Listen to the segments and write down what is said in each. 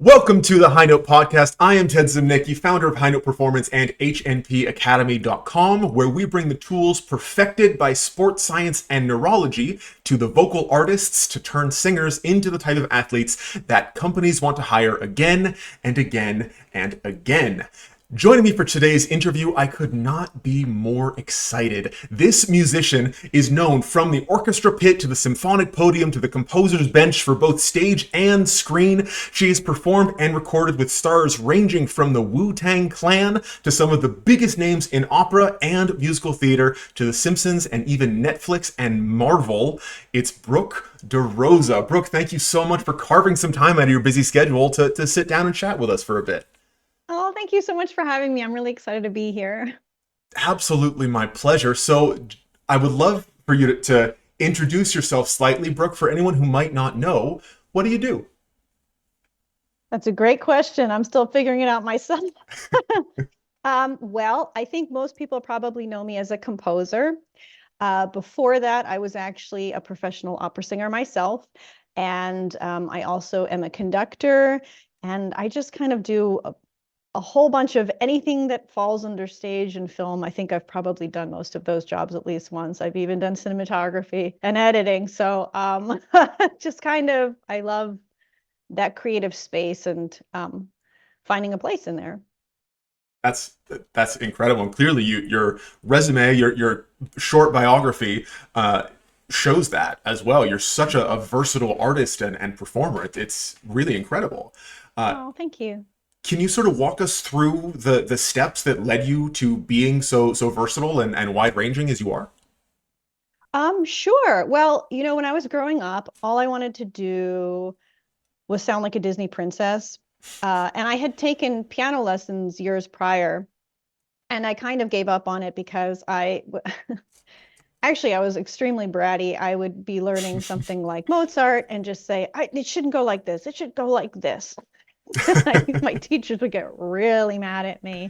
Welcome to the High Note Podcast. I am Ted Zimnicki, founder of High Note Performance and HNPacademy.com, where we bring the tools perfected by sports science and neurology to the vocal artists to turn singers into the type of athletes that companies want to hire again and again and again. Joining me for today's interview, I could not be more excited. This musician is known from the orchestra pit to the symphonic podium to the composer's bench for both stage and screen. She has performed and recorded with stars ranging from the Wu-Tang Clan to some of the biggest names in opera and musical theater to The Simpsons and even Netflix and Marvel. It's Brooke Derosa. Brooke, thank you so much for carving some time out of your busy schedule to sit down and chat with us for a bit. Oh, thank you so much for having me. I'm really excited to be here. Absolutely my pleasure. So I would love for you to introduce yourself slightly, Brooke, for anyone who might not know. What do you do? That's a great question. I'm still figuring it out myself. Well, I think most people probably know me as a composer. Before that, I was actually a professional opera singer myself. And I also am a conductor. And I just kind of do a whole bunch of anything that falls under stage and film. I think I've probably done most of those jobs at least once. I've even done cinematography and editing. So just kind of, I love that creative space and finding a place in there. That's incredible. And clearly your resume, your short biography shows that as well. You're such a versatile artist and performer. It's really incredible. Oh, thank you. Can you sort of walk us through the steps that led you to being so versatile and wide-ranging as you are? Sure. Well, when I was growing up, all I wanted to do was sound like a Disney princess. And I had taken piano lessons years prior, and I kind of gave up on it because actually I was extremely bratty. I would be learning something like Mozart and just say, it shouldn't go like this. It should go like this. My teachers would get really mad at me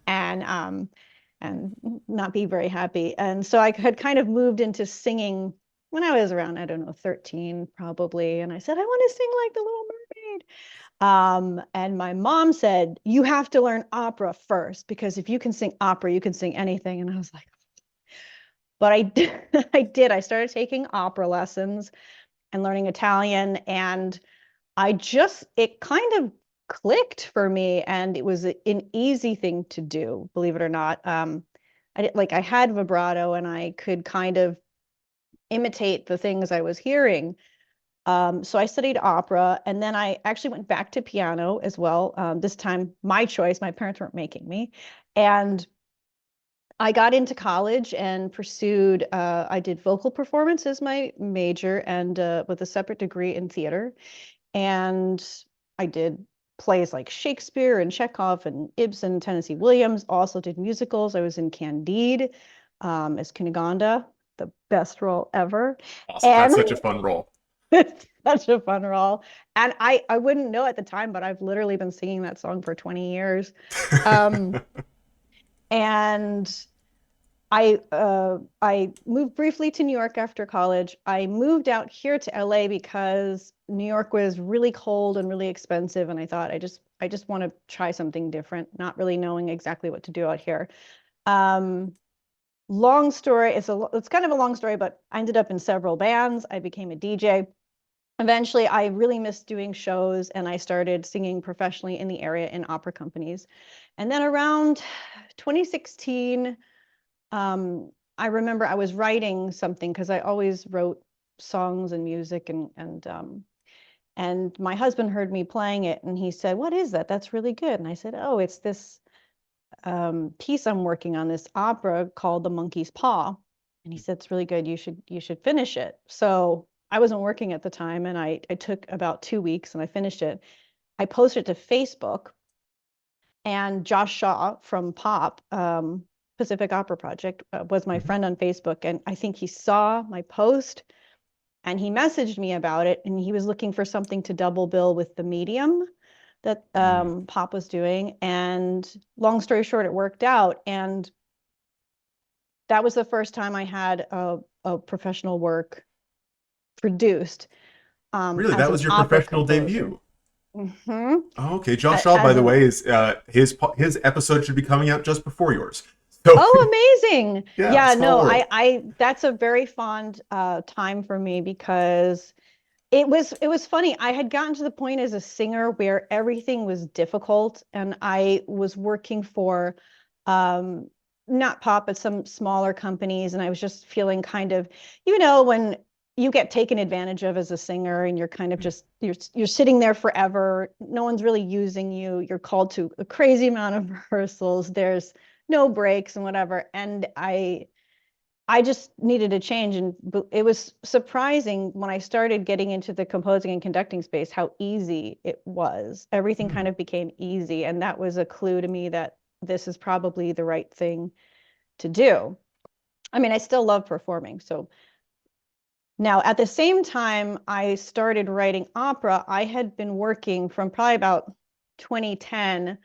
and not be very happy. And so I had kind of moved into singing when I was around, I don't know, 13 probably. And I said, I want to sing like the Little Mermaid. And my mom said, you have to learn opera first, because if you can sing opera, you can sing anything. And I was like, but I did. I did. I started taking opera lessons and learning Italian, and it kind of clicked for me, and it was an easy thing to do, believe it or not. I had vibrato and I could kind of imitate the things I was hearing. So I studied opera, and then I actually went back to piano as well. This time, my choice. My parents weren't making me. And I got into college and pursued, I did vocal performance as my major, and with a separate degree in theater. And I did plays like Shakespeare and Chekhov and Ibsen, Tennessee Williams. Also did musicals. I was in Candide as Cunegonda, the best role ever. Awesome. That's And such a fun role. it's such a fun role. And I wouldn't know at the time, but I've literally been singing that song for 20 years. Um, and I moved briefly to New York after college. I moved out here to LA because New York was really cold and really expensive, and I thought I just want to try something different, not really knowing exactly what to do out here. Um, Long story, it's kind of a long story, but I ended up in several bands. I became a DJ. Eventually, I really missed doing shows, and I started singing professionally in the area in opera companies. And then around 2016, I remember I was writing something, because I always wrote songs and music, and my husband heard me playing it, and he said, "What is that? That's really good." And I said, "Oh, it's this piece I'm working on, this opera called The Monkey's Paw." And he said, "It's really good. You should finish it." So I wasn't working at the time, and I took about 2 weeks and I finished it. I posted it to Facebook, and Josh Shaw from Pop, Pacific Opera Project, was my friend on Facebook, and I think he saw my post and he messaged me about it, and he was looking for something to double bill with the medium that Pop was doing. And long story short, it worked out, and that was the first time I had a professional work produced Really, as that an was your opera professional composer. debut. Hmm. Oh, okay, Josh Shaw, by As the a way, is his episode should be coming out just before yours. So Oh, amazing. yeah, Yeah, small no, world. I that's a very fond time for me because it was funny. I had gotten to the point as a singer where everything was difficult and I was working for um not pop but some smaller companies and I was just feeling kind of, when you get taken advantage of as a singer and you're kind of just you're sitting there forever. No one's really using you. You're called to a crazy amount of rehearsals. There's no breaks and whatever. And I just needed a change. And it was surprising when I started getting into the composing and conducting space how easy it was. Everything Hmm. kind of became easy. And that was a clue to me that this is probably the right thing to do. I mean, I still love performing. So now at the same time I started writing opera, I had been working from probably about 2010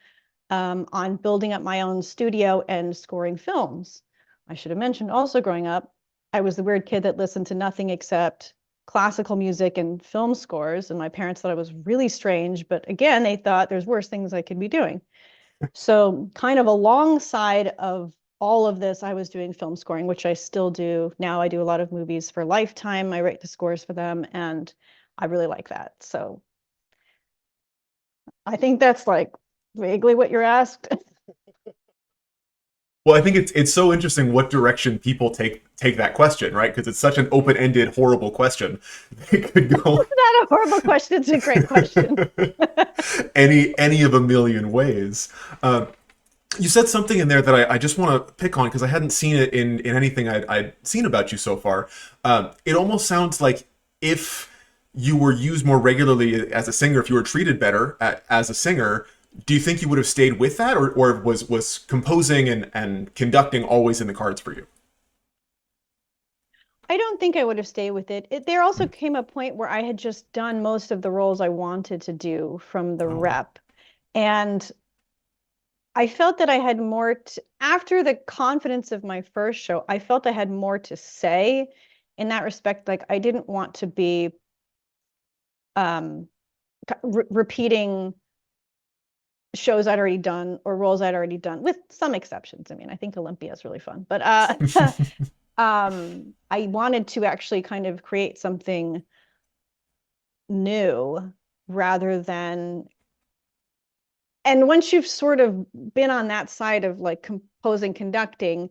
on building up my own studio and scoring films. I should have mentioned also growing up, I was the weird kid that listened to nothing except classical music and film scores. And my parents thought I was really strange. But again, they thought there's worse things I could be doing. So, kind of alongside of all of this, I was doing film scoring, which I still do. Now I do a lot of movies for Lifetime. I write the scores for them, and I really like that. So, I think that's like vaguely what you're asked. Well, I think it's so interesting what direction people take that question, right? Because it's such an open-ended, horrible question. It could go It's not a horrible question. It's a great question. any of a million ways. Um, you said something in there that I just want to pick on because I hadn't seen it in anything I'd seen about you so far. It almost sounds like if you were used more regularly as a singer, if you were treated better as a singer, do you think you would have stayed with that, or was composing and conducting always in the cards for you? I don't think I would have stayed with it. There also came a point where I had just done most of the roles I wanted to do from the Oh, rep. And I felt that I had more after the confidence of my first show, I felt I had more to say in that respect. Like I didn't want to be um, repeating shows I'd already done or roles I'd already done, with some exceptions. I mean, I think Olympia is really fun, but I wanted to actually kind of create something new rather than, and once you've sort of been on that side of like composing, conducting,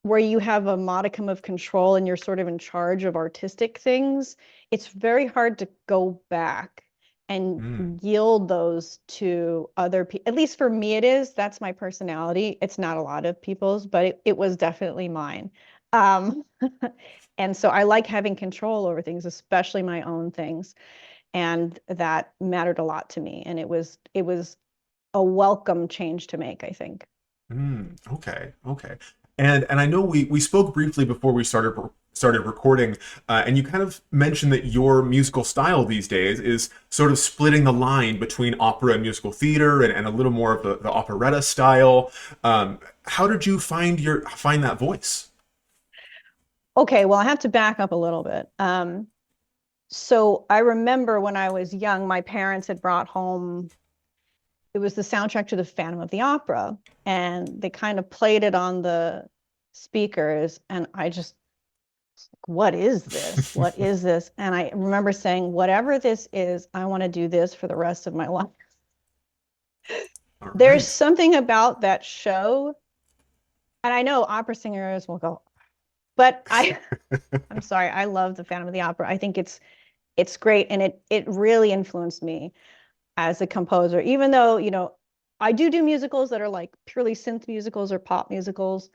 where you have a modicum of control and you're sort of in charge of artistic things, it's very hard to go back and mm, yield those to other people. At least for me, it is. That's my personality. It's not a lot of people's, but it was definitely mine. Um, and so I like having control over things, especially my own things. And that mattered a lot to me. And it was a welcome change to make, I think. okay, okay. And I know we spoke briefly before we started recording, and you kind of mentioned that your musical style these days is sort of splitting the line between opera and musical theater, and a little more of the operetta style. How did you find that voice? Okay, well, I have to back up a little bit. So I remember when I was young, my parents had brought home, it was the soundtrack to the Phantom of the Opera, and they kind of played it on the speakers, and I just, what is this? What is this? And I remember saying, whatever this is, I want to do this for the rest of my life. All There's right. something about that show, and I know opera singers will go, but I'm sorry, I love the Phantom of the Opera. I think it's great, and it really influenced me as a composer. Even though, I do musicals that are like purely synth musicals or pop musicals.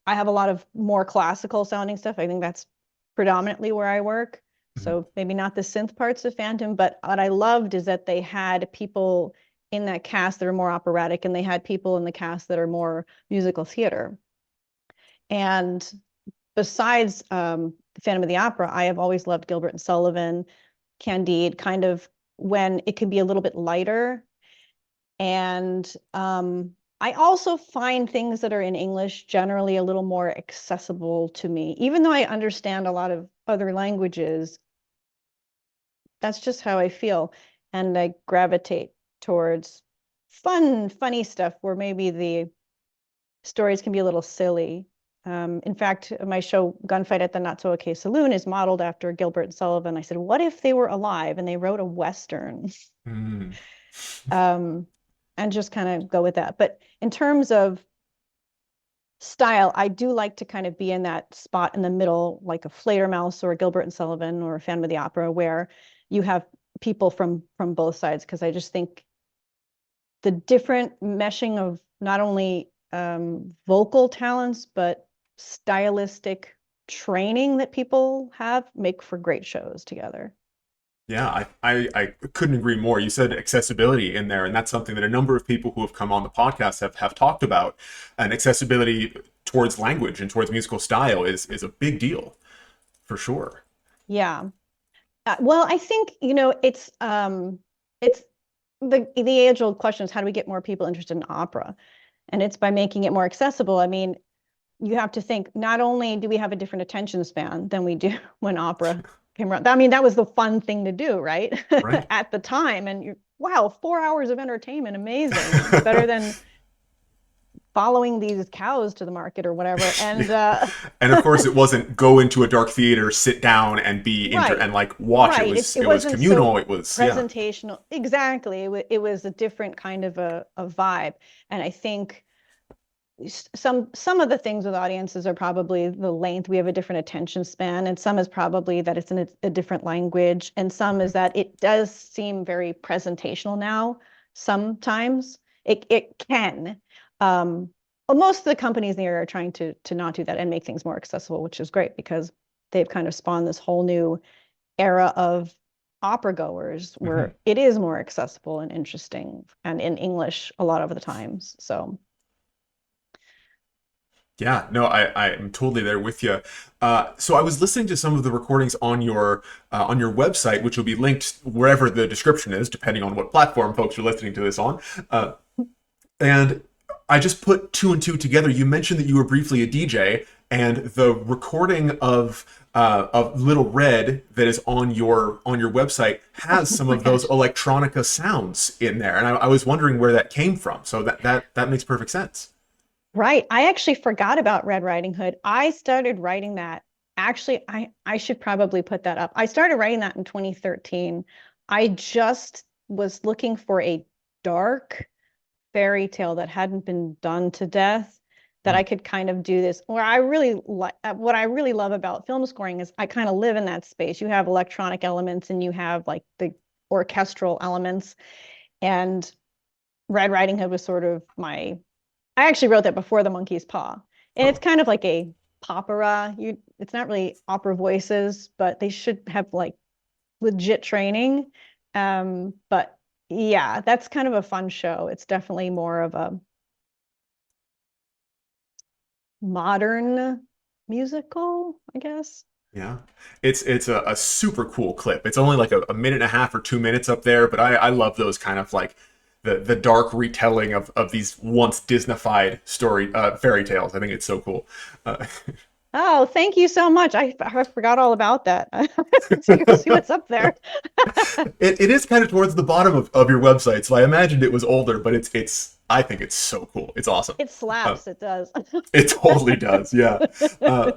I have a lot of more classical sounding stuff. I think that's predominantly where I work. So maybe not the synth parts of Phantom, but what I loved is that they had people in that cast that are more operatic, and they had people in the cast that are more musical theater. And besides Phantom of the Opera, I have always loved Gilbert and Sullivan, Candide, kind of when it can be a little bit lighter. And I also find things that are in English generally a little more accessible to me. Even though I understand a lot of other languages, that's just how I feel. and I gravitate towards funny stuff where maybe the stories can be a little silly. In fact, my show Gunfight at the Not So Okay Saloon is modeled after Gilbert and Sullivan. I said, what if they were alive and they wrote a Western? Mm. And just kind of go with that. But in terms of style, I do like to kind of be in that spot in the middle, like a Fledermaus or a Gilbert and Sullivan or a Phantom of the Opera, where you have people from both sides, because I just think the different meshing of not only vocal talents but stylistic training that people have make for great shows together. Yeah, I couldn't agree more. You said accessibility in there, and that's something that a number of people who have come on the podcast have talked about. And accessibility towards language and towards musical style is a big deal, for sure. Yeah. Well, I think, it's the age-old question is, how do we get more people interested in opera? And it's by making it more accessible. I mean, you have to think, not only do we have a different attention span than we do when opera came around. I mean, that was the fun thing to do, right? Right. At the time. And wow, 4 hours of entertainment, amazing. Better than following these cows to the market or whatever. And And of course, it wasn't go into a dark theater, sit down, and right, and like watch. right. It was Wasn't communal. so It was yeah. presentational. Exactly. It was a different kind of a vibe. And I think some of the things with audiences are probably the length. We have a different attention span, and some is probably that it's in a different language, and some is that it does seem very presentational now. Sometimes it can. But most of the companies in the area are trying to not do that and make things more accessible, which is great because they've kind of spawned this whole new era of opera goers Mhm. where it is more accessible and interesting and in English a lot of the times. So Yeah, no, I am totally there with you. So I was listening to some of the recordings on your website, which will be linked wherever the description is, depending on what platform folks are listening to this on. And I just put two and two together. You mentioned that you were briefly a DJ, and the recording of Little Red that is on your website has oh some my of those gosh. electronica sounds in there, and I was wondering where that came from. So that makes perfect sense. Right. I actually forgot about Red Riding Hood. I started writing that. Actually, I should probably put that up. I started writing that in 2013. I just was looking for a dark fairy tale that hadn't been done to death, that I Mm. could kind of do this. Where I really like what I really love about film scoring is I kind of live in that space. You have electronic elements and you have like the orchestral elements. And Red Riding Hood was sort of my I actually wrote that before The Monkey's Paw. And it's Oh, kind of like a opera. It's not really opera voices, but they should have like legit training. But yeah, that's kind of a fun show. It's definitely more of a modern musical, I guess. yeah, it's a super cool clip. It's only like a minute and a half or 2 minutes up there, but I love those kind of like the dark retelling of these once Disneyfied fairy tales. I think it's so cool. Uh, Oh, thank you so much. I forgot all about that. So go see what's up there. it is kind of towards the bottom of your website, so I imagined it was older, but it's I think it's so cool. It's awesome. It Uh, slaps, it does. it totally does, yeah. Uh,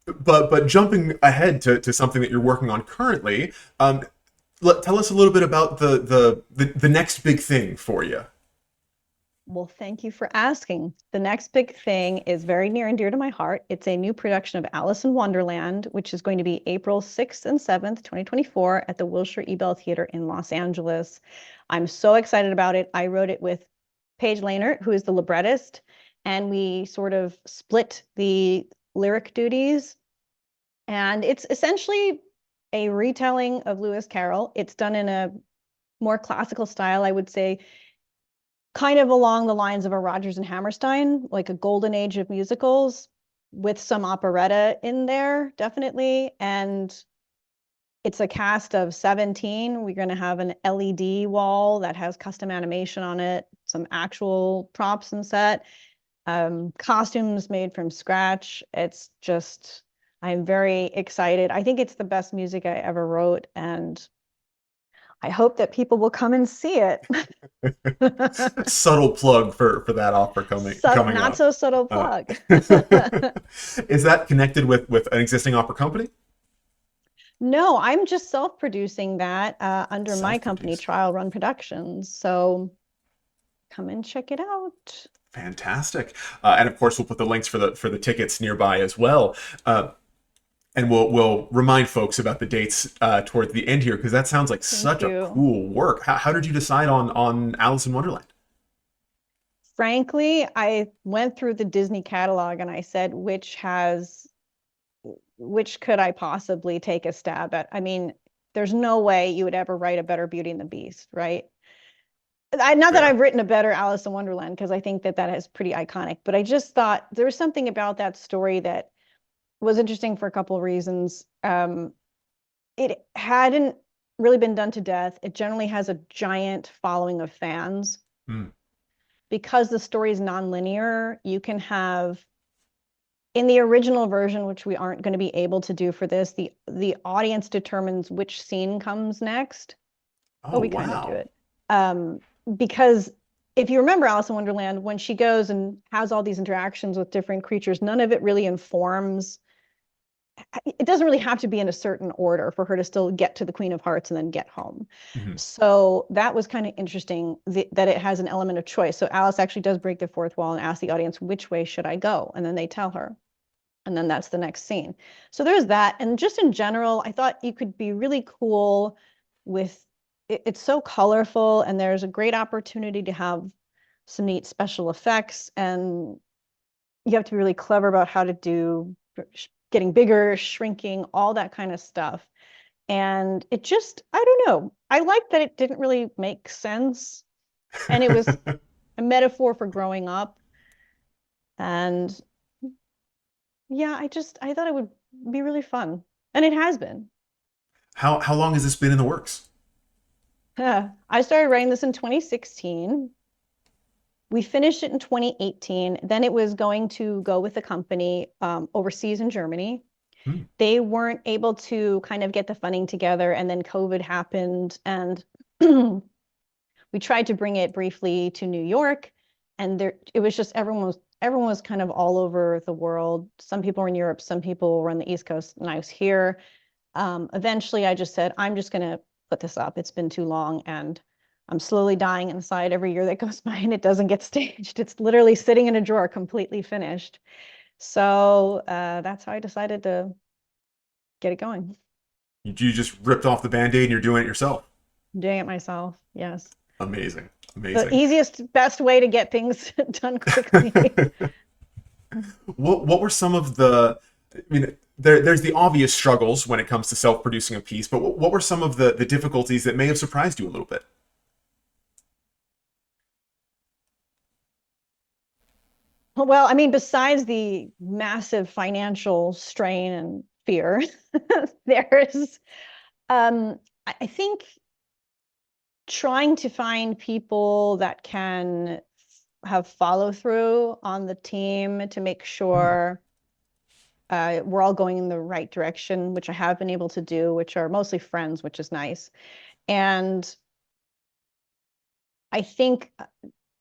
but jumping ahead to something that you're working on currently, tell us a little bit about the next big thing for you. Well, thank you for asking. The next big thing is very near and dear to my heart. It's a new production of Alice in Wonderland, which is going to be April 6th and 7th, 2024, at the Wilshire Ebell Theater in Los Angeles. I'm so excited about it. I wrote it with Paige Lahnert, who is the librettist, and we sort of split the lyric duties. And it's essentially a retelling of Lewis Carroll. It's done in a more classical style, I would say, kind of along the lines of a Rodgers and Hammerstein, like a golden age of musicals with some operetta in there, definitely. And it's a cast of 17. We're going to have an LED wall that has custom animation on it, some actual props and set, costumes made from scratch. It's just, I'm very excited. I think it's the best music I ever wrote. And I hope that people will come and see it. Subtle plug for that offer coming Not up. so subtle Uh, plug. is that connected with an existing opera company? No, I'm just self-producing that under my company, Self-produced. Trial Run Productions. So come and check it out. Fantastic. And of course, we'll put the links for the tickets nearby as well. And we'll remind folks about the dates toward the end here because that sounds like Thank such a you. cool work. How did you decide on Alice in Wonderland? Frankly, I went through the Disney catalog and I said, which could I possibly take a stab at? I mean, there's no way you would ever write a better Beauty and the Beast, right? Not that Fair. I've written a better Alice in Wonderland, because I think that that is pretty iconic, but I just thought there was something about that story that was interesting for a couple of reasons. It hadn't really been done to death. It generally has a giant following of fans. Mm. Because the story is nonlinear, you can have in the original version, which we aren't going to be able to do for this, the audience determines which scene comes next, but Oh, we kind of do wow. it. Um, because if you remember Alice in Wonderland, when she goes and has all these interactions with different creatures, none of it really informs. It doesn't really have to be in a certain order for her to still get to the Queen of Hearts and then get home. Mhm. So that was kind of interesting that it has an element of choice. So Alice actually does break the fourth wall and ask the audience, which way should I go? And then they tell her. And then that's the next scene. So there's that. And just in general, I thought you could be really cool with it's so colorful and there's a great opportunity to have some neat special effects. And you have to be really clever about how to do getting bigger, shrinking, all that kind of stuff. And it just, I don't know. I like that it didn't really make sense. And it was a metaphor for growing up. And yeah, I thought it would be really fun. And it has been. How long has this been in the works? I started writing this in 2016. We finished it in 2018. Then it was going to go with a company overseas in Germany. Hmm. They weren't able to kind of get the funding together, and then COVID happened, and we tried to bring it briefly to New York, and there it was just everyone was kind of all over the world. Some people were in Europe, some people were on the East Coast, and I was here. Eventually, I just said, I'm just going to put this up. It's been too long, and I'm slowly dying inside every year that goes by, and it doesn't get staged. It's literally sitting in a drawer, completely finished. So that's how I decided to get it going. You just ripped off the band-aid and you're doing it yourself. I'm doing it myself. Yes. Amazing. The Amazing. easiest, best way to get things done quickly. What were some of the, I mean, there's the obvious struggles when it comes to self-producing a piece, but what were some of the difficulties that may have surprised you a little bit? Well, I mean, besides the massive financial strain and fear, there's, I think trying to find people that can have follow through on the team to make Hmm. sure we're all going in the right direction, which I have been able to do, which are mostly friends, which is nice. And I think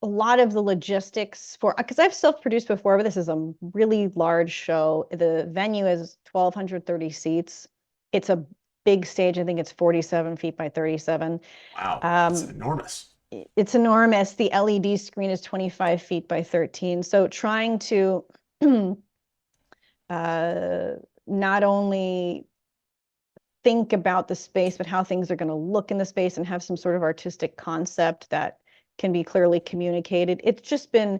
a lot of the logistics for, because I've self-produced before, but this is a really large show. The venue is 1,230 seats. It's a big stage. I think it's 47 feet by 37. Wow, that's Um, enormous. it's enormous. The LED screen is 25 feet by 13. So trying to uh, not only think about the space, but how things are going to look in the space and have some sort of artistic concept that can be clearly communicated. It's just been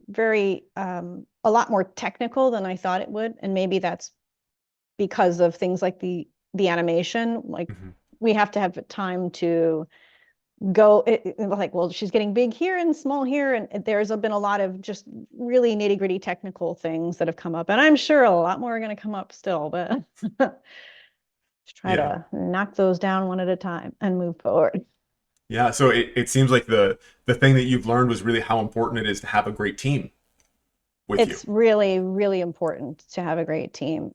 very a lot more technical than I thought it would, and maybe that's because of things like the animation. Like Hmm. we have to have time to go like, well, she's getting big here and small here, and there's been a lot of just really nitty gritty technical things that have come up, and I'm sure a lot more are going to come up still, but just try Yeah. to knock those down one at a time and move forward. Yeah. So it seems like the thing that you've learned was really how important it is to have a great team with you. It's really, really important to have a great team.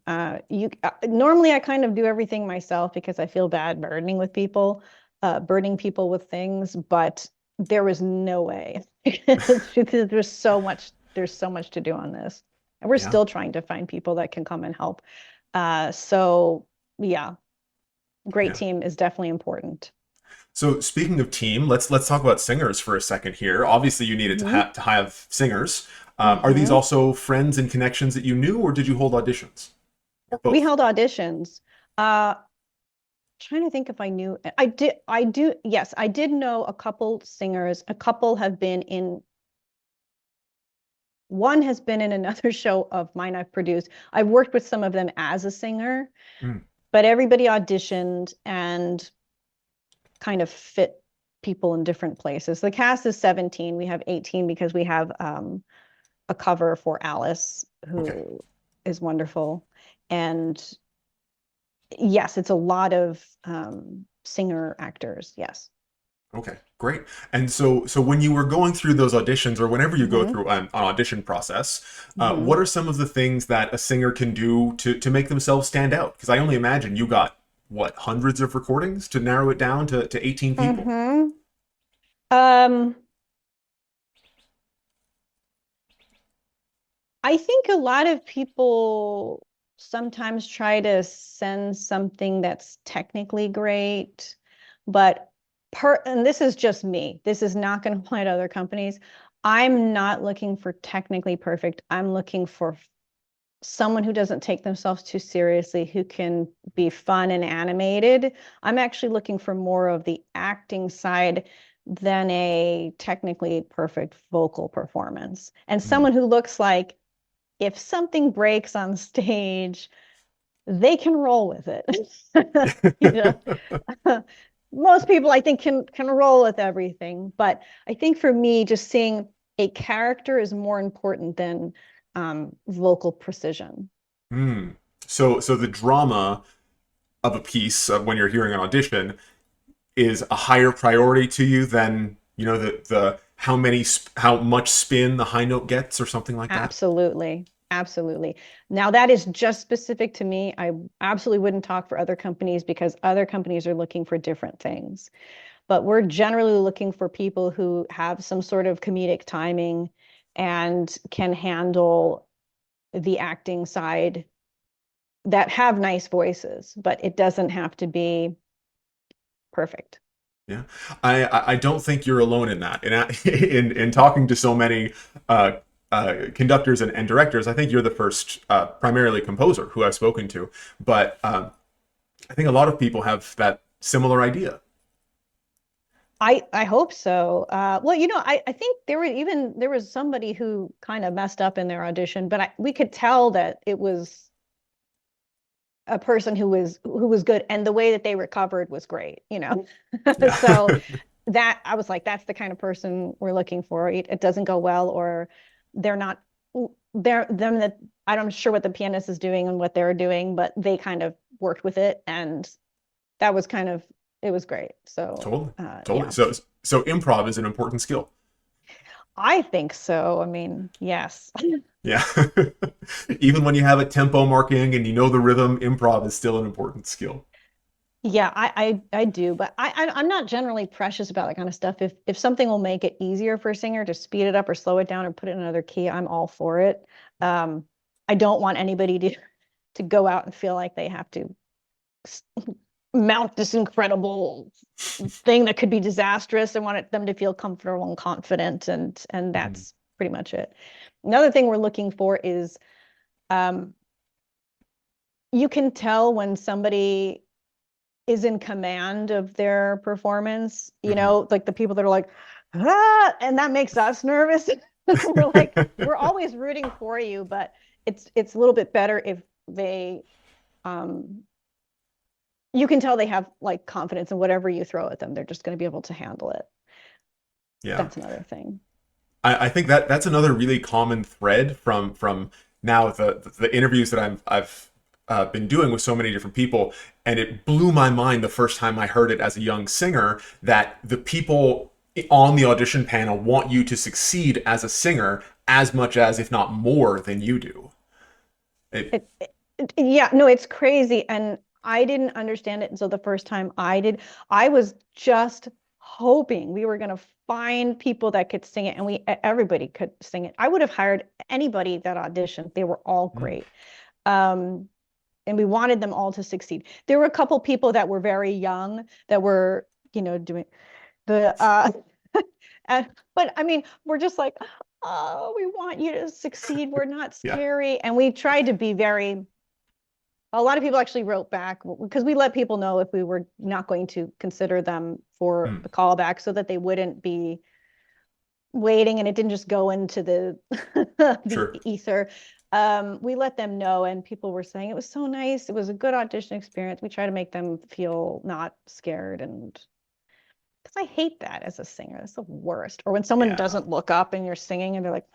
You normally I kind of do everything myself because I feel bad burdening with people. burdening people with things, but there was no way. There's so much to do on this. And we're Yeah. still trying to find people that can come and help. So yeah, great Yeah. team is definitely important. So speaking of team, let's talk about singers for a second here. Obviously, you needed Hmm. to have singers. Are these Hmm. also friends and connections that you knew, or did you hold auditions, or We both? held auditions. Uh, Trying to think if I knew. Yes, I did know a couple singers. A couple have been in, one has been in another show of mine I've produced. I've worked with some of them as a singer, Mm, but everybody auditioned and kind of fit people in different places. The cast is 17. We have 18 because we have a cover for Alice, okay. who is wonderful. And yes, it's a lot of singer actors. Yes. Okay, great. And so when you were going through those auditions, or whenever you go Hmm. through an audition process, Hmm. what are some of the things that a singer can do to make themselves stand out? Because I only imagine you got what, hundreds of recordings to narrow it down to 18 people. Hmm. Um, I think a lot of people sometimes try to send something that's technically great, but and this is just me. This is not going to apply to other companies. I'm not looking for technically perfect. I'm looking for someone who doesn't take themselves too seriously, who can be fun and animated. I'm actually looking for more of the acting side than a technically perfect vocal performance. And Mm. someone who looks like if something breaks on stage, they can roll with it. You know, most people I think can roll with everything, but I think for me, just seeing a character is more important than vocal precision. Mm. So the drama of a piece when you're hearing an audition is a higher priority to you than, the how much spin the high note gets or something like that. Absolutely. Absolutely. Now, that is just specific to me. I absolutely wouldn't talk for other companies because other companies are looking for different things. But we're generally looking for people who have some sort of comedic timing and can handle the acting side, that have nice voices, but it doesn't have to be perfect. Yeah, I don't think you're alone in that. In talking to so many uh, conductors and directors, I think you're the first primarily composer who I've spoken to. But I think a lot of people have that similar idea. I hope so. Well, I think there was somebody who kind of messed up in their audition, but we could tell that it was a person who was good, and the way that they recovered was great. Yeah. So that I was like, that's the kind of person we're looking for. It doesn't go well, or they're not they're them that I'm not sure what the pianist is doing and what they're doing, but they kind of worked with it, and that was kind of it was great. So Totally, totally. yeah, So improv is an important skill. I think so. I mean, yes. Yeah. Even when you have a tempo marking and you know the rhythm, improv is still an important skill. Yeah, I do, but I'm not generally precious about that kind of stuff. If something will make it easier for a singer to speed it up or slow it down or put it in another key, I'm all for it. Um, I don't want anybody to go out and feel like they have to mount this incredible thing that could be disastrous. I want them to feel comfortable and confident, and Mhm. that's pretty much it. Another thing we're looking for is um, you can tell when somebody is in command of their performance, Mhm. like the people that are like, and that makes us nervous. We're always rooting for you, but it's a little bit better if they, um, you can tell they have like confidence in whatever you throw at them. They're just going to be able to handle it. Yeah. That's another thing. I think that's another really common thread from now the interviews that I've been doing with so many different people, and it blew my mind the first time I heard it as a young singer that the people on the audition panel want you to succeed as a singer as much as, if not more, than you do. It, Yeah, no, it's crazy. And I didn't understand it until the first time I did. I was just hoping we were going to find people that could sing it, and everybody could sing it. I would have hired anybody that auditioned. They were all Mm. great. Um, and we wanted them all to succeed. There were a couple people that were very young that were, doing the and, but I mean, we're just like, oh, we want you to succeed. We're not Yeah. scary. And we tried to be very, a lot of people actually wrote back because we let people know if we were not going to consider them for Mm. the callback so that they wouldn't be waiting and it didn't just go into the the Sure. ether. We let them know, and people were saying it was so nice. It was a good audition experience. We try to make them feel not scared, and because I hate that as a singer. That's the worst. Or when someone Yeah. doesn't look up and you're singing and they're like,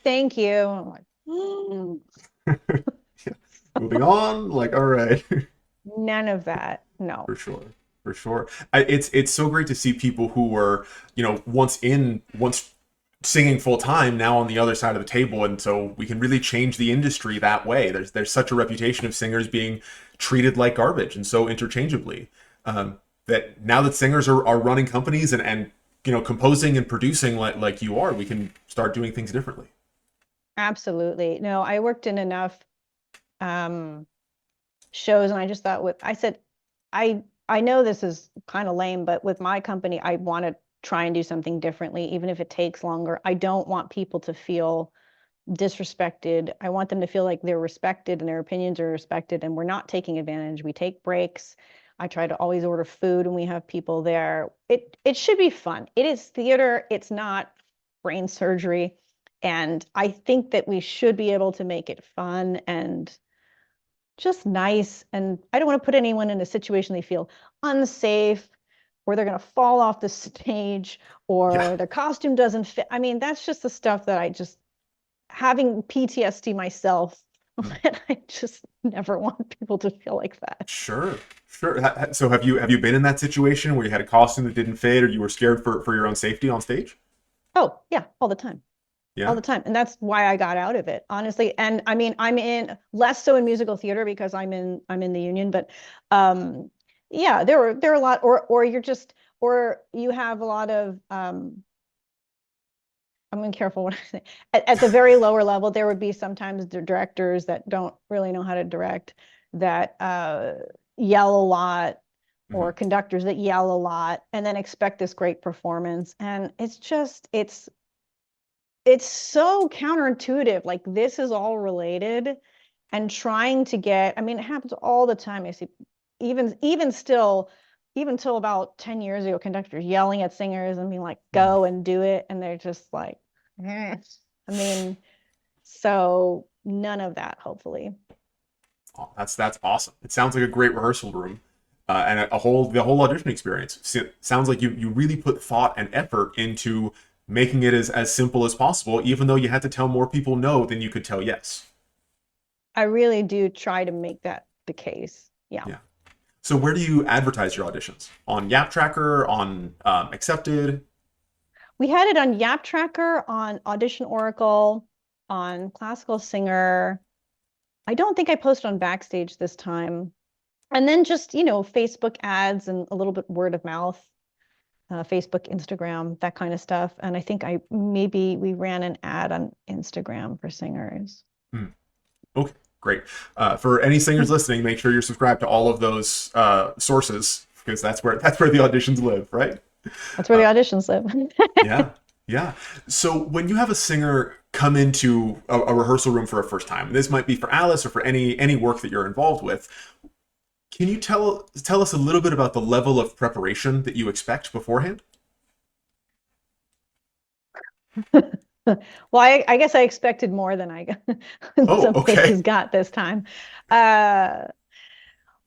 thank you. I'm like, Yeah. Moving on. Like, all right. none of that. No. For sure. For sure. It's so great to see people who were, once singing full time, now on the other side of the table, and so we can really change the industry that way. There's such a reputation of singers being treated like garbage and so interchangeably. That now that singers are running companies and composing and producing like you are, we can start doing things differently. Absolutely. No, I worked in enough um, shows, and I just thought I said, I know this is kind of lame, but with my company, I want to try and do something differently, even if it takes longer. I don't want people to feel disrespected. I want them to feel like they're respected and their opinions are respected, and we're not taking advantage. We take breaks. I try to always order food when we have people there. It should be fun. It is theater. It's not brain surgery. And I think that we should be able to make it fun and just nice. And I don't want to put anyone in a situation they feel unsafe or they're going to fall off the stage Yeah. or their costume doesn't fit. I mean, that's just the stuff that I just, having PTSD myself, Mm. I just never want people to feel like that. Sure. Sure. So have you been in that situation where you had a costume that didn't fit or you were scared for your own safety on stage? Oh, yeah, all the time. All Yeah. the time. And that's why I got out of it, honestly. And I mean, I'm in less so in musical theater because I'm in the union, but yeah, there are a lot or you're just or you have a lot of I'm being careful what I say. At the very lower level, there would be sometimes the directors that don't really know how to direct that yell a lot or Mhm. conductors that yell a lot and then expect this great performance. And it's so counterintuitive. Like this is all related and trying to get, I mean, it happens all the time. I see even still, even till about 10 years ago, conductors yelling at singers and being like, Mhm. go and do it. And they're just like, eh. I mean, so none of that, hopefully. Oh, that's awesome. It sounds like a great rehearsal room, and the whole audition experience. Sounds like you really put thought and effort into making it as simple as possible, even though you had to tell more people no than you could tell yes. I really do try to make that the case. Yeah. Yeah. So where do you advertise your auditions? On Yap Tracker, on Accepted? We had it on Yap Tracker, on Audition Oracle, on Classical Singer. I don't think I posted on Backstage this time. And then just, Facebook ads and a little bit word of mouth, Facebook, Instagram, that kind of stuff. And I think maybe we ran an ad on Instagram for singers. Hmm. Okay, great. For any singers listening, make sure you're subscribed to all of those sources because that's where the auditions live, right? That's where the auditions live. Yeah, yeah. So when you have a singer come into a rehearsal room for a first time, this might be for Alice or for any work that you're involved with, can you tell us a little bit about the level of preparation that you expect beforehand? Well, I guess I expected more than I Oh, some okay. places got this time. Uh,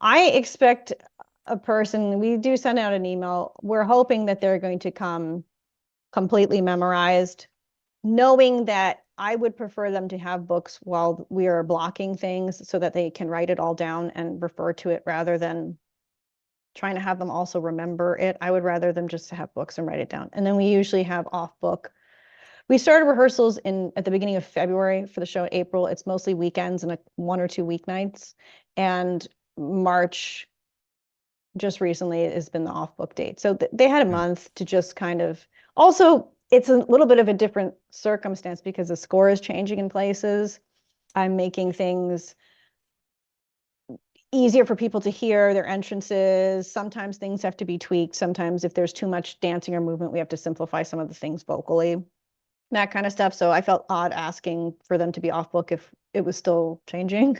I expect a person, we do send out an email. We're hoping that they're going to come completely memorized, knowing that I would prefer them to have books while we are blocking things so that they can write it all down and refer to it rather than trying to have them also remember it. I would rather them just have books and write it down. And then we usually have off book. We started rehearsals at the beginning of February for the show in April. It's mostly weekends and 1 or 2 weeknights. And March just recently has been the off book date. So they had a month to just kind of, also it's a little bit of a different circumstance because the score is changing in places. I'm making things easier for people to hear, their entrances. Sometimes things have to be tweaked. Sometimes if there's too much dancing or movement, we have to simplify some of the things vocally, that kind of stuff. So I felt odd asking for them to be off book if it was still changing.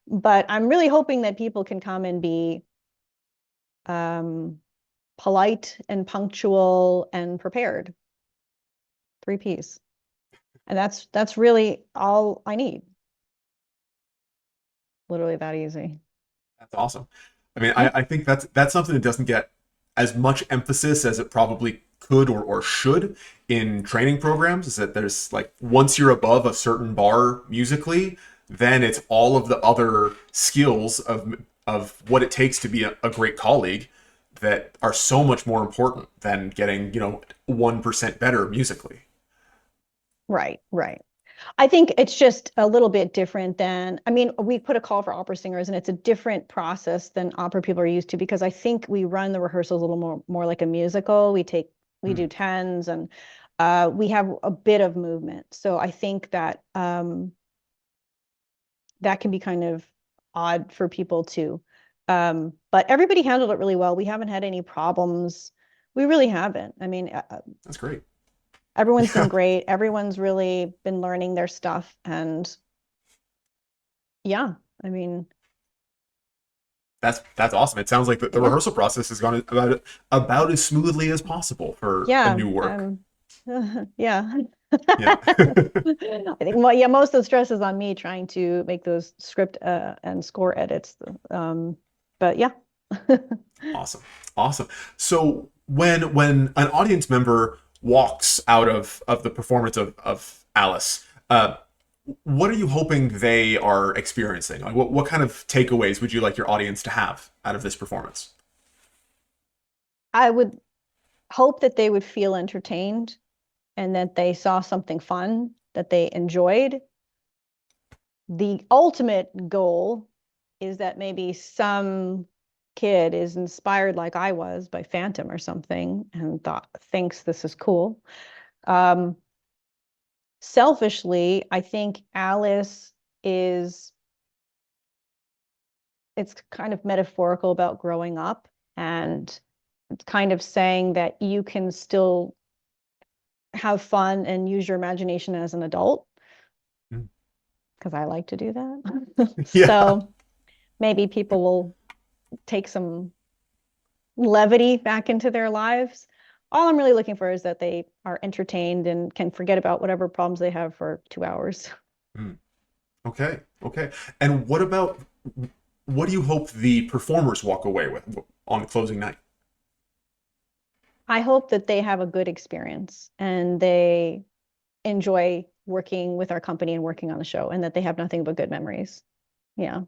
But I'm really hoping that people can come and be polite and punctual and prepared. 3 Ps. And that's really all I need. Literally that easy. That's awesome. I mean, I think that's something that doesn't get as much emphasis as it probably could or should in training programs, is that there's like, once you're above a certain bar musically, then it's all of the other skills of what it takes to be a great colleague that are so much more important than getting, 1% better musically. Right, right. I think it's just a little bit different than, I mean, we put a call for opera singers and it's a different process than opera people are used to because I think we run the rehearsals a little more like a musical. We do tens and we have a bit of movement. So I think that that can be kind of odd for people too. But everybody handled it really well. We haven't had any problems. We really haven't. I mean, That's great. everyone's been great. Everyone's really been learning their stuff. And yeah, I mean, That's awesome. It sounds like the yeah, rehearsal process has gone about as smoothly as possible for a yeah, new work. yeah. Yeah. I think, well, yeah, most of the stress is on me trying to make those script and score edits. But yeah. Awesome. Awesome. So when an audience member walks out of the performance of Alice, what are you hoping they are experiencing? Like what kind of takeaways would you like your audience to have out of this performance? I would hope that they would feel entertained and that they saw something fun that they enjoyed. The ultimate goal is that maybe some kid is inspired like I was by Phantom or something and thinks this is cool. Um, Selfishly, I think Alice is, it's kind of metaphorical about growing up and it's kind of saying that you can still have fun and use your imagination as an adult Mm. because I like to do that. Yeah. So maybe people will take some levity back into their lives. All I'm really looking for is that they are entertained and can forget about whatever problems they have for 2 hours. Mm. Okay. Okay. And what do you hope the performers walk away with on the closing night? I hope that they have a good experience and they enjoy working with our company and working on the show and that they have nothing but good memories. Yeah.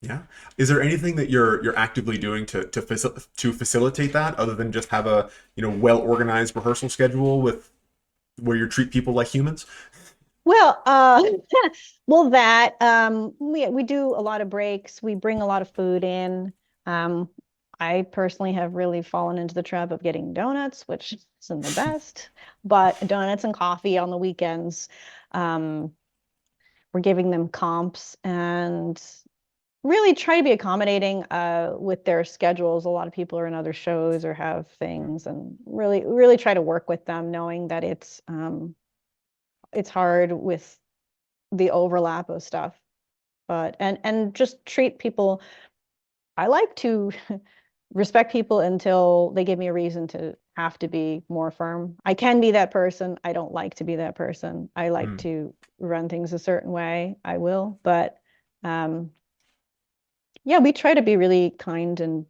Yeah. Is there anything that you're actively doing to facilitate that other than just have a, well organized rehearsal schedule with where you treat people like humans? Well, well, that we do a lot of breaks. We bring a lot of food in. Um, I personally have really fallen into the trap of getting donuts, which isn't the best, but donuts and coffee on the weekends. Um, we're giving them comps and really try to be accommodating with their schedules. A lot of people are in other shows or have things, and really try to work with them, knowing that it's hard with the overlap of stuff, but and just treat people. I like to respect people until they give me a reason to have to be more firm. I can be that person. I don't like to be that person. I like Mm. to run things a certain way. I will, but um, yeah, we try to be really kind and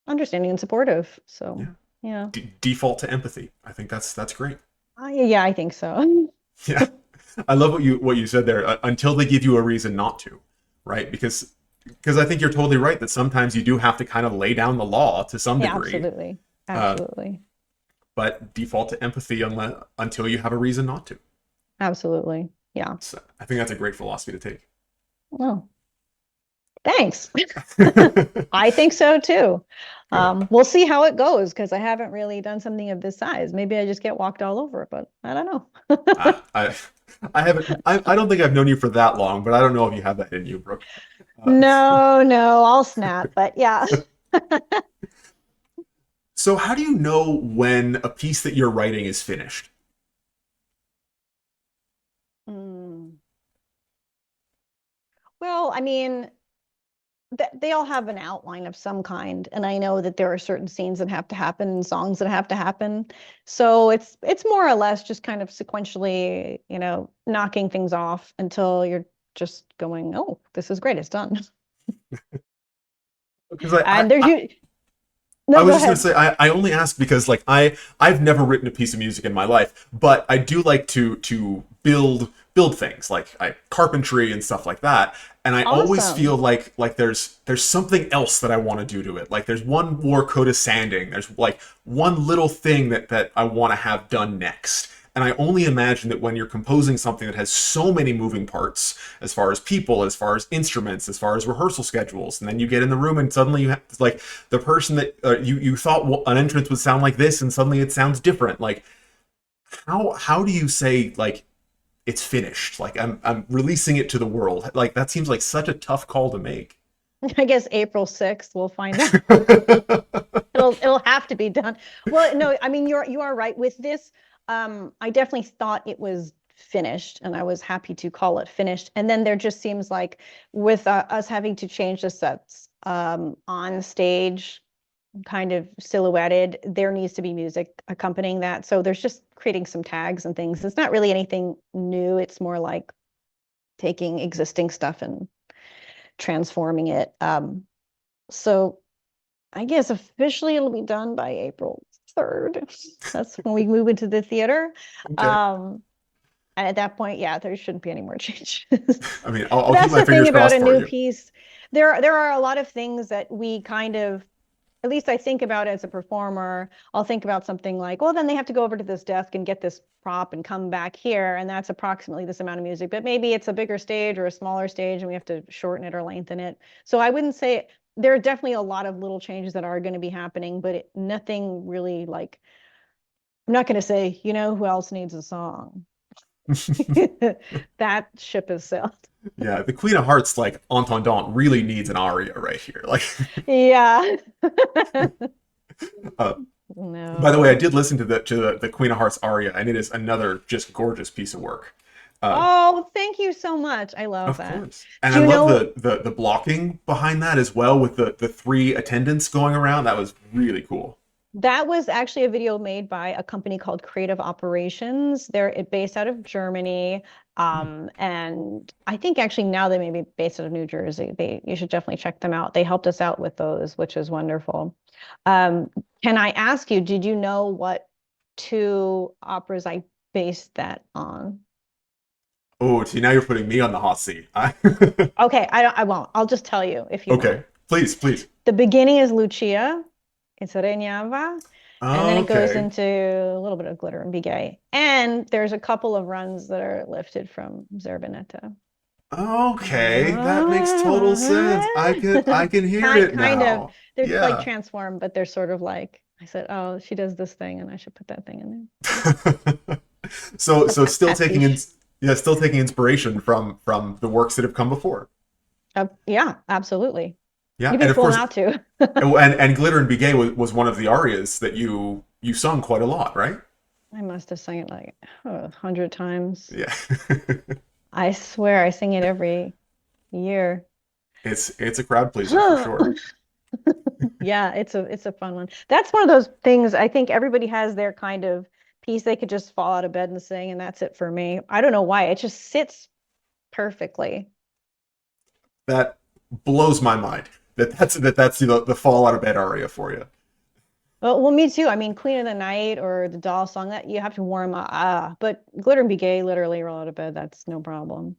understanding and supportive. So Yeah. yeah, Default to empathy. I think that's great. yeah, I think so. Yeah. I love what you said there. Until they give you a reason not to, right? Because I think you're totally right that sometimes you do have to kind of lay down the law to some Yeah, degree, absolutely, uh, absolutely, but default to empathy until you have a reason not to. absolutely. Yeah. So I think that's a great philosophy to take. Oh, thanks. Good. I think so too. We'll see how it goes because I haven't really done something of this size. Maybe I just get walked all over, but I don't know. I, I, I haven't. I don't think I've known you for that long, but I don't know if you have that in you, Brooke. Uh, No, no, I'll snap. But yeah. so, how do you know when a piece that you're writing is finished? Mm. Well, I mean, they all have an outline of some kind, and I know that there are certain scenes that have to happen and songs that have to happen. So it's more or less just kind of sequentially, knocking things off until you're just going, oh, this is great, it's done. Because I, I, And there's I you. I No, was go just gonna ahead. say I only ask because like I've never written a piece of music in my life, but I do like to build things like carpentry and stuff like that. And I always feel Awesome. like there's something else that I want to do to it. Like there's one more coat of sanding. There's like one little thing that I want to have done next. And I only imagine that when you're composing something that has so many moving parts, as far as people, as far as instruments, as far as rehearsal schedules, and then you get in the room and suddenly you have like the person that you thought an entrance would sound like this, and suddenly it sounds different. Like how do you say like it's finished? Like I'm releasing it to the world. Like that seems like such a tough call to make. I guess April 6th, we'll find out. It'll have to be done. Well, no, I mean you are right with this. I definitely thought it was finished, and I was happy to call it finished. And then there just seems like with us having to change the sets on stage, kind of silhouetted, there needs to be music accompanying that. So there's just creating some tags and things. It's not really anything new. It's more like taking existing stuff and transforming it. So I guess officially it'll be done by April 3rd. That's when we move into the theater. Okay. Um, and at that point, yeah, there shouldn't be any more changes. I mean, But I'll keep that's my the thing fingers about crossed a for new you. piece. There are a lot of things that we kind of, at least I think about as a performer. I'll think about something like, well, then they have to go over to this desk and get this prop and come back here, and that's approximately this amount of music. But maybe it's a bigger stage or a smaller stage, and we have to shorten it or lengthen it. So I wouldn't say there are definitely a lot of little changes that are going to be happening, but nothing really like, I'm not going to say, who else needs a song? That ship has sailed. Yeah, the Queen of Hearts like Entendant really needs an aria right here. Like, Yeah. uh, by the way, I No. did listen to the Queen of Hearts aria, and it is another just gorgeous piece of work. Um, Oh, thank you so much. I love of that. course, and I Do you love know the blocking behind that as well, with the three attendants going around. That was really cool. that was actually a video made by a company called Creative Operations. They're based out of Germany. Hmm. And I think actually now they may be based out of New Jersey. You should definitely check them out. They helped us out with those, which is wonderful. Um, can I ask you, did you know what two operas I based that on? Oh, see, now you're putting me on the hot seat. Okay, I won't. I'll just tell you if you Okay, know. please, please. The beginning is Lucia. It's Regnava. And then it goes Okay. into a little bit of Glitter and Be Gay. And there's a couple of runs that are lifted from Zerbinetta. Okay, that makes total sense. I can hear it Kind of. now. They're like Yeah. transformed, but they're sort of like, I said, oh, she does this thing, and I should put that thing in there. So A still taking in pastiche. yeah, still taking inspiration from the works that have come before. Yeah, absolutely. Yeah, You'd be and of fool course, not to. and Glitter and Be Gay was one of the arias that you sung quite a lot, right? I must have sung it like 100 times. Yeah. I swear I sing it every year. It's a crowd pleaser for sure. Yeah, it's a fun one. That's one of those things I think everybody has their kind of piece they could just fall out of bed and sing, and that's it for me. I don't know why. It just sits perfectly. That blows my mind. That's the fall out of bed aria for you. Well, me too. I mean, Queen of the Night or the Doll song that you have to warm up. But Glitter and Be Gay, literally roll out of bed. That's no problem.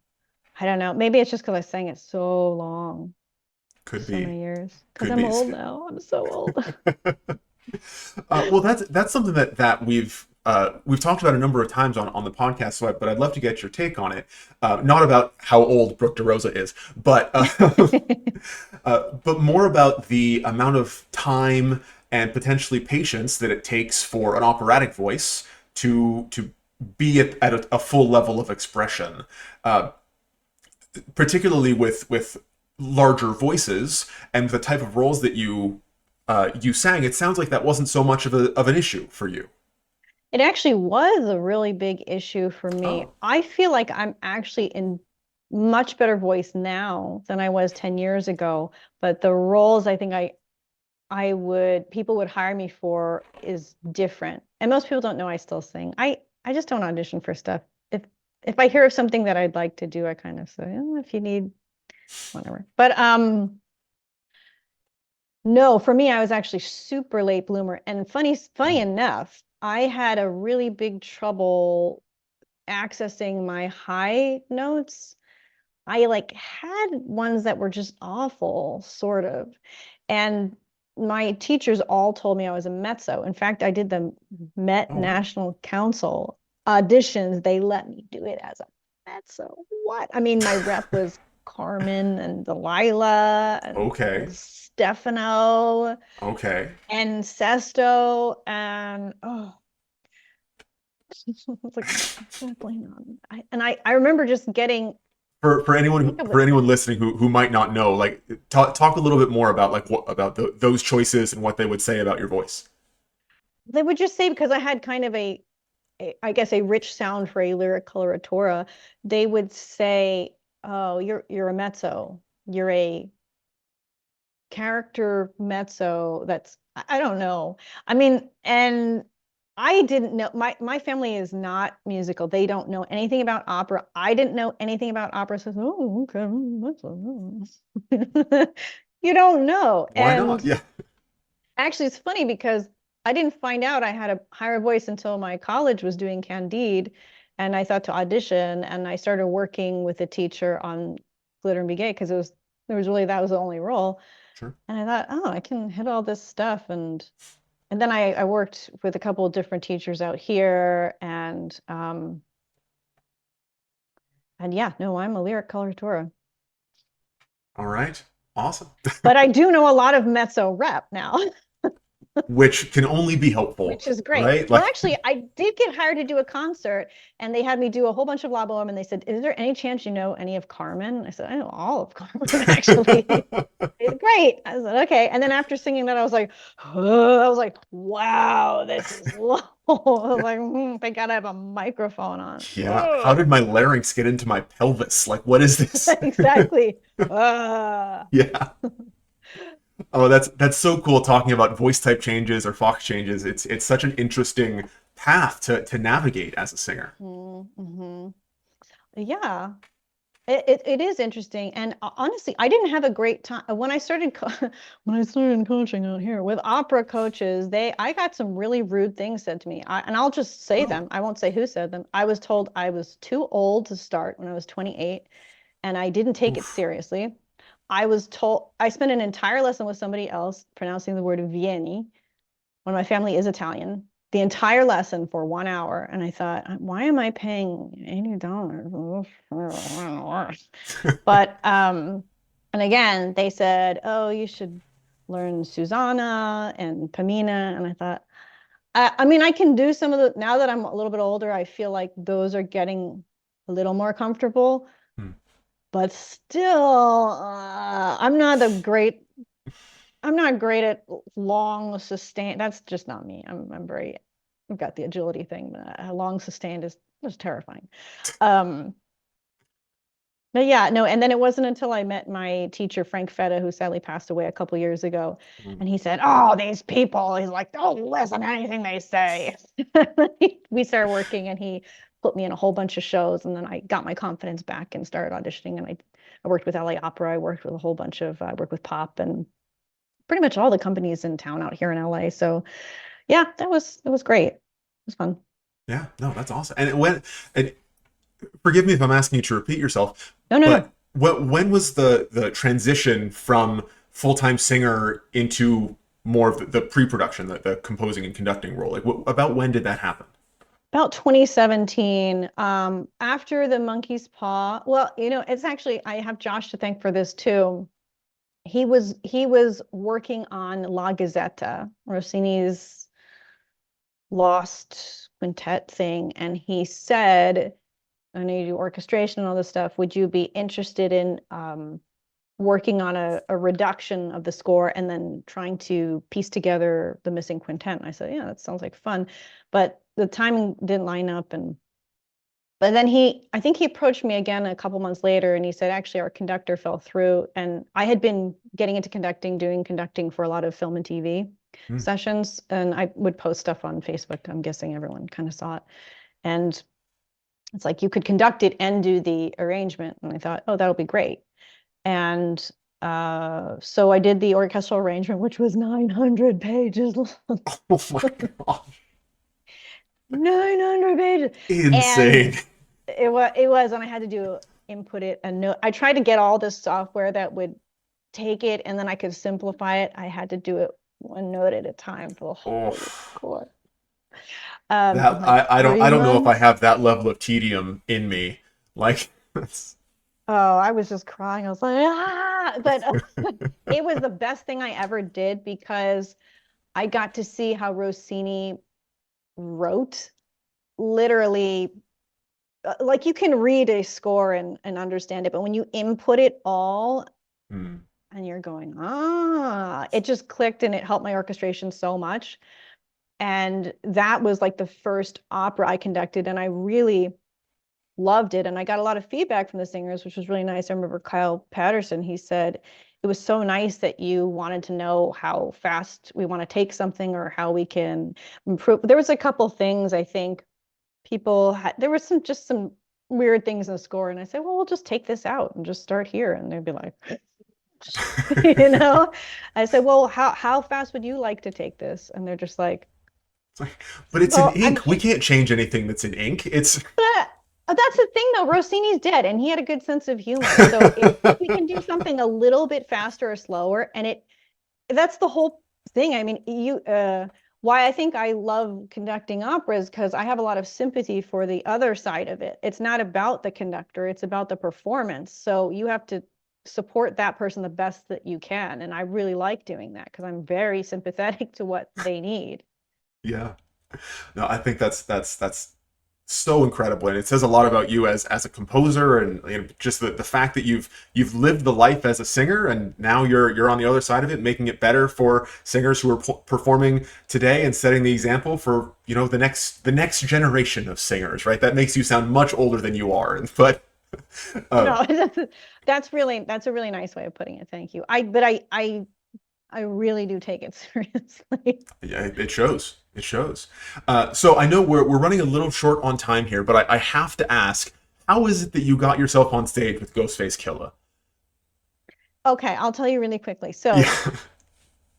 I don't know. Maybe it's just because I sang it so long, Could so be. many years. Because Could I'm be. old now. I'm so old. Well, that's something that we've we've talked about a number of times on the podcast, but I'd love to get your take on it. Not about how old Brooke Derosa is, but but more about the amount of time and potentially patience that it takes for an operatic voice to be at a full level of expression, particularly with larger voices and the type of roles that you sang. It sounds like that wasn't so much of an issue for you. It actually was a really big issue for me. Oh, I feel like I'm actually in much better voice now than I was 10 years ago, but the roles I think I would people would hire me for is different. And most people don't know I still sing. I just don't audition for stuff. If I hear of something that I'd like to do, I kind of say, oh, if you need whatever. But no, for me, I was actually super late bloomer. And funny enough, I had a really big trouble accessing my high notes. I like had ones that were just awful, sort of. And my teachers all told me I was a mezzo. In fact, I did the Met oh wow. National Council auditions. They let me do it as a mezzo. What? I mean, my rep was Carmen and Delilah Okay. and Stefano Okay. and Sesto and oh, it's like what's going on? I remember just getting. For I anyone think I for was anyone listening who might not know, like talk a little bit more about like what about those choices and what they would say about your voice. they would just say because I had kind of I guess a rich sound for a lyric coloratura, they would say, "Oh, you're a mezzo. You're a character mezzo." That's I don't know. I mean, and I didn't know my family is not musical. They don't know anything about opera. I didn't know anything about opera. So, oh, okay, mezzo. You don't know. Why not? And Yeah. actually, it's funny because I didn't find out I had a higher voice until my college was doing Candide, and I thought to audition, and I started working with a teacher on Glitter and Be Gay because there was really that was the only role, Sure. and I thought, oh, I can hit all this stuff, and then I worked with a couple of different teachers out here, and yeah, no, I'm a lyric coloratura, All right. Awesome. but I do know a lot of mezzo rep now. Which can only be helpful, Which is great. right? Well, Like, actually, I did get hired to do a concert, and they had me do a whole bunch of La Boheme, and they said, "Is there any chance you know any of Carmen?" I said, "I know all of Carmen, actually." They said, great. I said, "Okay." And then after singing that, I was like, oh, I was like, "Wow, this is low." I was like, "Thank God I have a microphone on." yeah. How Ugh. did my larynx get into my pelvis? Like, what is this? Exactly. Ah. Yeah. Oh, that's so cool talking about voice type changes or Fox changes. It's such an interesting path to navigate as a singer. Mm-hmm. Yeah. It is interesting, and honestly, I didn't have a great time when I started when I started coaching out here with opera coaches. I got some really rude things said to me, and I'll just say Oh, them. I won't say who said them. I was told I was too old to start when I was 28, and I didn't take it oof. seriously. I was told I spent an entire lesson with somebody else pronouncing the word Vieni when my family is Italian, the entire lesson for 1 hour. And I thought, why am I paying $80? But and again, they said, oh, you should learn Susanna and Pamina. And I thought, I mean, I can do some of the now that I'm a little bit older, I feel like those are getting a little more comfortable, Hmm. but still, I'm not great at long sustain. That's just not me. I've got the agility thing, but long sustained is terrifying. Um, but yeah, no, and then it wasn't until I met my teacher, Frank Fetta, who sadly passed away a couple years ago, Hmm. and he said, "Oh, these people." He's like, "Don't listen to anything they say." We started working, and he put me in a whole bunch of shows, and then I got my confidence back and started auditioning. And I worked with LA Opera. I worked with a whole bunch of I worked with pop and pretty much all the companies in town out here in LA. So yeah, it was great. It was fun. Yeah, no, that's awesome. And and forgive me if I'm asking you to repeat yourself, No, no, but no. when was the transition from full-time singer into more of the pre-production, the composing and conducting role? Like, about when did that happen? About 2017, after the Monkey's Paw. Well, it's actually, I have Josh to thank for this too. He was working on La Gazzetta, Rossini's lost quintet thing, and he said, I know you do orchestration and all this stuff. Would you be interested in working on a reduction of the score and then trying to piece together the missing quintet? And I said, yeah, that sounds like fun. But the timing didn't line up. But then I think he approached me again a couple months later and he said, actually, our conductor fell through. And I had been getting into conducting, doing conducting for a lot of film and TV Hmm. sessions. And I would post stuff on Facebook. I'm guessing everyone kind of saw it. And it's like you could conduct it and do the arrangement. And I thought, oh, that'll be great. And so I did the orchestral arrangement, which was 900 pages long. Oh my gosh. 900 pages. And Insane. it was, and I had to input it a note. I tried to get all this software that would take it and then I could simplify it. I had to do it one note at a time for the whole Oh, score. that Like I three don't know if I months. have that level of tedium in me. Like, that's, Oh, I was just crying. I was like, ah, but it was the best thing I ever did because I got to see how Rossini wrote literally, like you can read a score and understand it, but when you input it all hmm. and you're going, it just clicked and it helped my orchestration so much. And that was like the first opera I conducted, and I really loved it. And I got a lot of feedback from the singers, which was really nice. I remember Kyle Patterson, he said, it was so nice that you wanted to know how fast we want to take something or how we can improve. There was a couple things I think people had, there was some weird things in the score. And I said, well, we'll just take this out and just start here. And they'd be like, you know, I said, well, how fast would you like to take this? And they're just like, It's like, but it's in well, I mean, ink. We can't change anything that's in ink. It's but that's the thing though. Rossini's dead and he had a good sense of humor. So if we can do something a little bit faster or slower, and that's the whole thing. I mean, why I think I love conducting operas because I have a lot of sympathy for the other side of it. It's not about the conductor, it's about the performance. So you have to support that person the best that you can. And I really like doing that because I'm very sympathetic to what they need. yeah. No, I think that's so incredible, and it says a lot about you as a composer, and just the fact that you've lived the life as a singer, and now you're on the other side of it, making it better for singers who are performing today and setting the example for the next generation of singers. Right? That makes you sound much older than you are, but um, No, that's a really nice way of putting it. Thank you. I really do take it seriously. yeah, it shows. It shows. So I know we're running a little short on time here, but I have to ask, how is it that you got yourself on stage with Ghostface Killer? Okay, I'll tell you really quickly. So,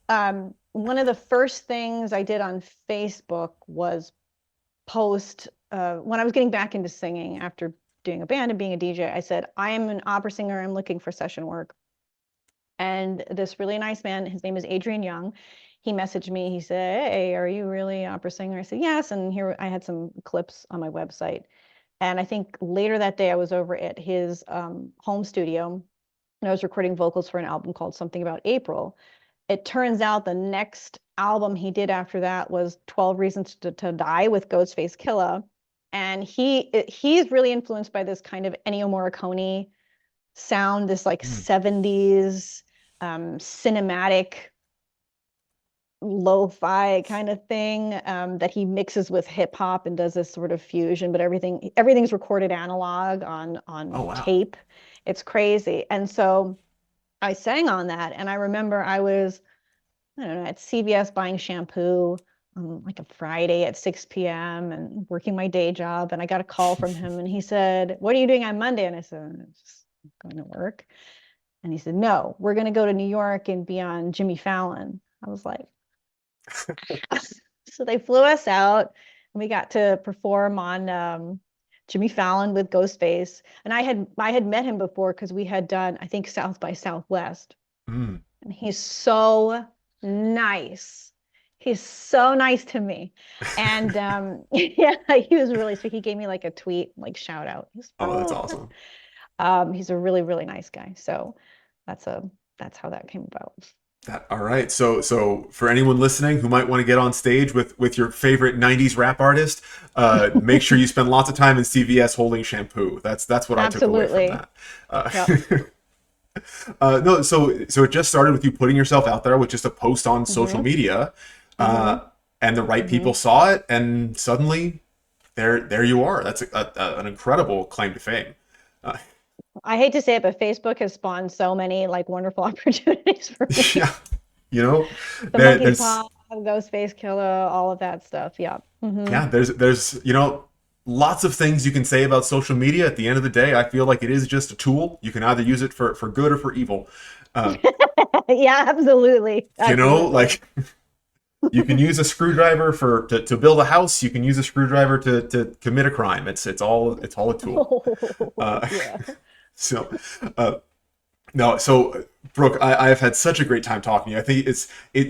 Yeah. one of the first things I did on Facebook was post when I was getting back into singing after doing a band and being a DJ. I said, I am an opera singer. I'm looking for session work. And this really nice man, his name is Adrian Young, he messaged me. He said, hey, are you really an opera singer? I said, yes. And here I had some clips on my website. And I think later that day, I was over at his home studio and I was recording vocals for an album called Something About April. It turns out the next album he did after that was 12 Reasons to Die with Ghostface Killah. And he's really influenced by this kind of Ennio Morricone sound, this like Hmm. 70s cinematic lo-fi kind of thing that he mixes with hip hop and does this sort of fusion, but everything's recorded analog Oh on wow. tape. It's crazy. And so I sang on that, and I remember I don't know, at CVS buying shampoo on like a Friday at 6 p.m. and working my day job, and I got a call from him, and he said, "What are you doing on Monday?" And I said, "I'm just going to work." And he said, "No, we're going to go to New York and be on Jimmy Fallon." I was like, so they flew us out and we got to perform on Jimmy Fallon with Ghostface. And I had met him before because we had done, I think, South by Southwest. Hmm. And he's so nice. He's so nice to me. And yeah, he was really sweet. He gave me like a tweet, like shout out. Oh, that's awesome. He's a really, really nice guy. So that's a that's how that came about. All right. So for anyone listening who might want to get on stage with your favorite '90s rap artist, make sure you spend lots of time in CVS holding shampoo. That's what I took away from Absolutely. that. Yep. No, so it just started with you putting yourself out there with just a post on social hmm media, hmm and the right hmm people saw it, and suddenly there you are. That's an incredible claim to fame. Uh, I hate to say it, but Facebook has spawned so many like wonderful opportunities for me. yeah, you know, The monkey's there's paw, ghost face killer, all of that stuff. Yeah. yeah, there's lots of things you can say about social media. At the end of the day, I feel like it is just a tool. You can either use it for good or for evil. Uh, Yeah, absolutely. Absolutely. like you can use a screwdriver to build a house. You can use a screwdriver to commit a crime. It's all a tool. Oh, Uh, yeah. so uh, no, so Brooke, I have had such a great time talking to you. I think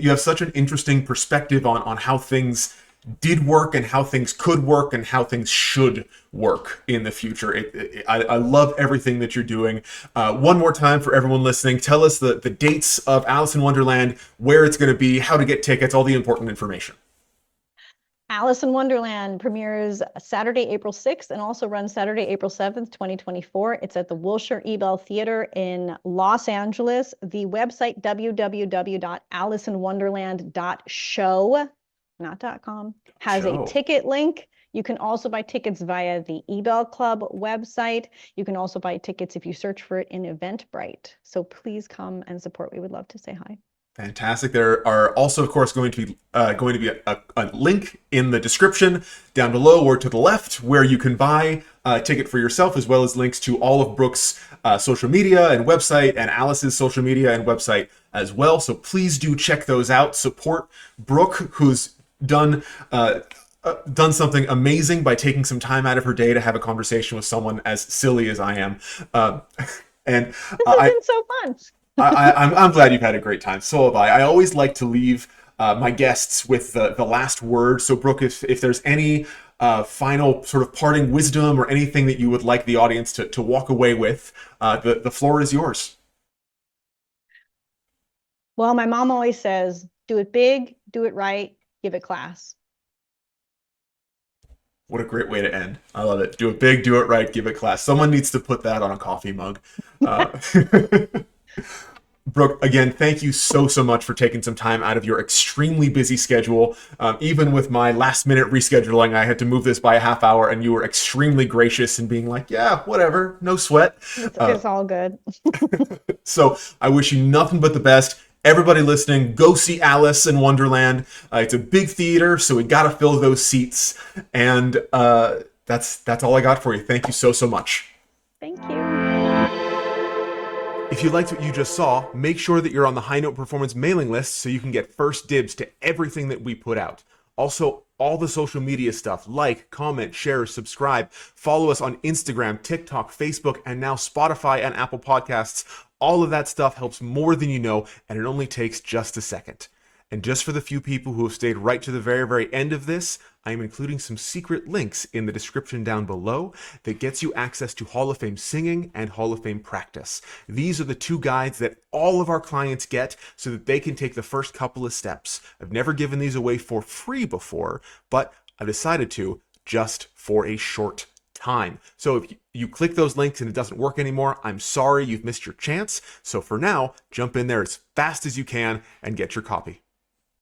you have such an interesting perspective on how things did work and how things could work and how things should work in the future. I love everything that you're doing. One more time for everyone listening, tell us the dates of Alice in Wonderland, where it's going to be, how to get tickets, all the important information. Alice in Wonderland premieres Saturday, April 6th, and also runs Saturday, April 7th, 2024. It's at the Wilshire Ebell Theater in Los Angeles. The website, www.aliceinwonderland.show, not .com, has a Show. ticket link. You can also buy tickets via the Ebell Club website. You can also buy tickets if you search for it in Eventbrite. So please come and support. We would love to say hi. Fantastic. There are also, of course, going to be a link in the description down below or to the left where you can buy a ticket for yourself, as well as links to all of Brooke's social media and website, and Alice's social media and website as well. So please do check those out. Support Brooke, who's done something amazing by taking some time out of her day to have a conversation with someone as silly as I am. Uh, and This has been so fun. I'm glad you've had a great time. So have I. I always like to leave my guests with the last word. So, Brooke, if there's any final sort of parting wisdom or anything that you would like the audience to walk away with, the floor is yours. Well, my mom always says, do it big, do it right, give it class. What a great way to end. I love it. Do it big, do it right, give it class. Someone needs to put that on a coffee mug. Uh, Brooke, again, thank you so much for taking some time out of your extremely busy schedule. Even with my last minute rescheduling, I had to move this by a half hour, and you were extremely gracious in being like, yeah, whatever, no sweat. It's all good. So I wish you nothing but the best. Everybody listening, go see Alice in Wonderland. It's a big theater, so we got to fill those seats. And that's all I got for you. Thank you so much. Thank you. If you liked what you just saw, make sure that you're on the High Note Performance mailing list so you can get first dibs to everything that we put out. Also, all the social media stuff, like, comment, share, subscribe, follow us on Instagram, TikTok, Facebook, and now Spotify and Apple Podcasts. All of that stuff helps more than you know, and it only takes just a second. And just for the few people who have stayed right to the very end of this, I am including some secret links in the description down below that gets you access to Hall of Fame singing and Hall of Fame practice. These are the two guides that all of our clients get so that they can take the first couple of steps. I've never given these away for free before, but I've decided to just for a short time. So if you click those links and it doesn't work anymore, I'm sorry, you've missed your chance. So for now, jump in there as fast as you can and get your copy.